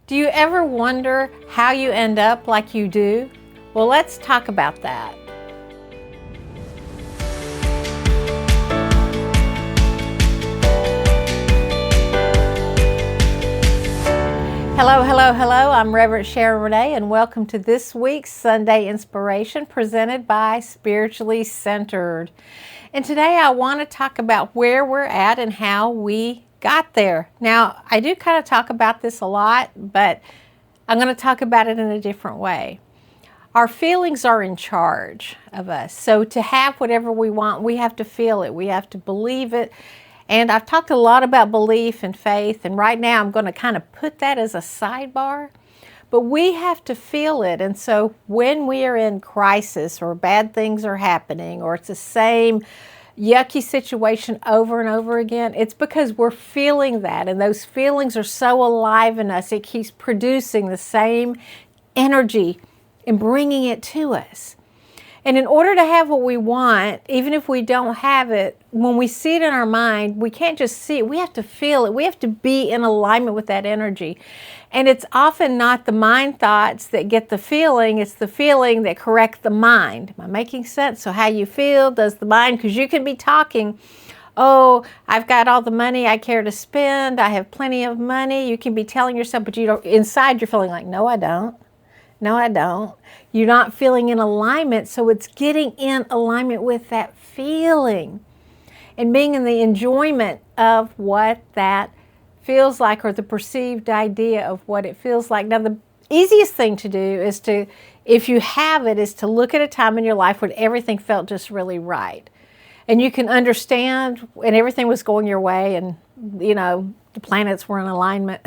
Do you ever wonder how you end up like you do? Well, let's talk about that. Hello, hello, hello. I'm Reverend Sharon Renae, and welcome to this week's Sunday Inspiration presented by Spiritually Centered. And today I want to talk about where we're at and how we got there. Now, I do kind of talk about this a lot, but I'm going to talk about it in a different way. Our feelings are in charge of us. So to have whatever we want, we have to feel it. We have to believe it. And I've talked a lot about belief and faith, and right now I'm going to kind of put that as a sidebar. But we have to feel it. And so when we are in crisis or bad things are happening or it's the same yucky situation over and over again, it's because we're feeling that. And those feelings are so alive in us. It keeps producing the same energy and bringing it to us. And in order to have what we want, even if we don't have it, when we see it in our mind, we can't just see it. We have to feel it. We have to be in alignment with that energy. And it's often not the mind thoughts that get the feeling. It's the feeling that correct the mind. Am I making sense? So how you feel does the mind, because you can be talking, oh, I've got all the money I care to spend. I have plenty of money. You can be telling yourself, but you don't, inside you're feeling like, no, I don't. No, I don't. You're not feeling in alignment, so it's getting in alignment with that feeling and being in the enjoyment of what that feels like, or the perceived idea of what it feels like. Now, the easiest thing to do is to, if you have it, is to look at a time in your life when everything felt just really right. And you can understand when everything was going your way and, you know, the planets were in alignment.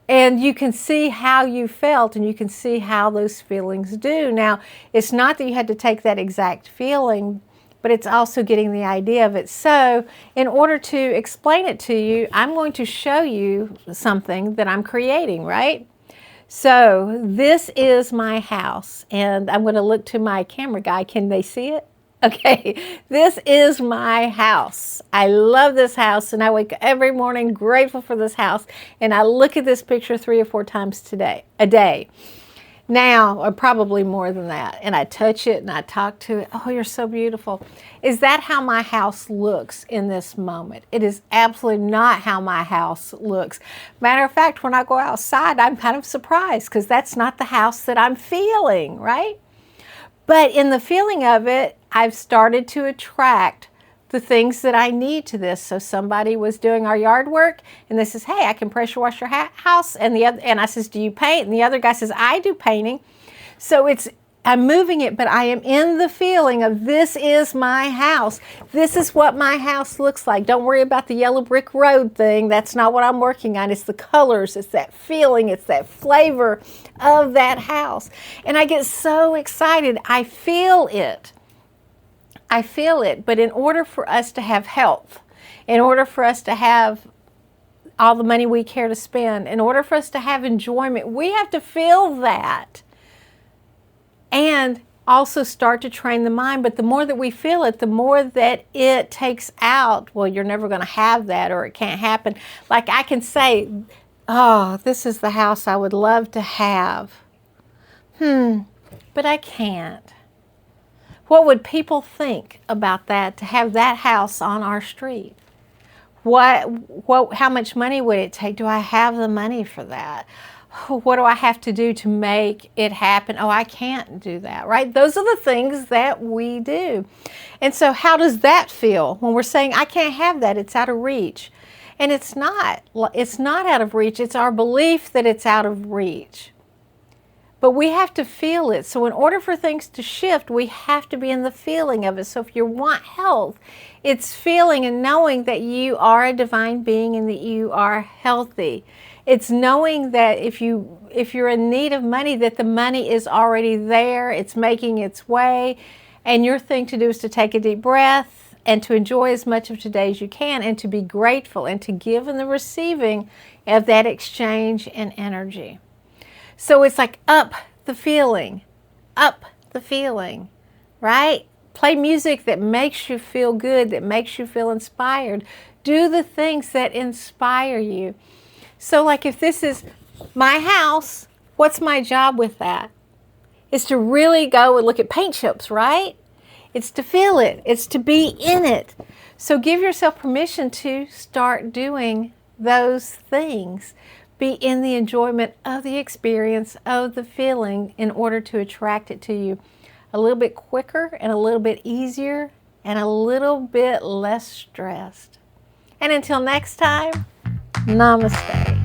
And you can see how you felt, and you can see how those feelings do. Now, it's not that you had to take that exact feeling, but it's also getting the idea of it. So, in order to explain it to you, I'm going to show you something that I'm creating, right? So, this is my house, and I'm going to look to my camera guy. Can they see it? Okay, this is my house. I love this house, and I wake up every morning grateful for this house, and I look at this picture 3 or 4 times a day. Now, or probably more than that, and I touch it and I talk to it. Oh, you're so beautiful. Is that how my house looks in this moment? It is absolutely not how my house looks. Matter of fact, when I go outside, I'm kind of surprised because that's not the house that I'm feeling, right? But in the feeling of it, I've started to attract the things that I need to this. So somebody was doing our yard work, and they says, hey, I can pressure wash your house. And I says, do you paint? And the other guy says, I do painting. So I'm moving it, but I am in the feeling of this is my house. This is what my house looks like. Don't worry about the yellow brick road thing. That's not what I'm working on. It's the colors. It's that feeling. It's that flavor of that house. And I get so excited. I feel it. I feel it. But in order for us to have health, in order for us to have all the money we care to spend, in order for us to have enjoyment, we have to feel that. And also start to train the mind. But the more that we feel it, the more that it takes out, well, you're never going to have that, or it can't happen. Like I can say, oh, this is the house I would love to have. But I can't. What would people think about that, to have that house on our street? How much money would it take? Do I have the money for that? What do I have to do to make it happen? Oh, I can't do that, right? Those are the things that we do. And so how does that feel when we're saying, I can't have that, it's out of reach? And it's not out of reach. It's our belief that it's out of reach. But we have to feel it. So in order for things to shift, we have to be in the feeling of it. So if you want health, it's feeling and knowing that you are a divine being and that you are healthy. It's knowing that if you're in need of money, that the money is already there, it's making its way, and your thing to do is to take a deep breath and to enjoy as much of today as you can, and to be grateful and to give in the receiving of that exchange and energy. So it's like up the feeling, right? Play music that makes you feel good, that makes you feel inspired. Do the things that inspire you. So like if this is my house, what's my job with that? It's to really go and look at paint chips, right? It's to feel it. It's to be in it. So give yourself permission to start doing those things. Be in the enjoyment of the experience, of the feeling, in order to attract it to you a little bit quicker and a little bit easier and a little bit less stressed. And until next time, namaste.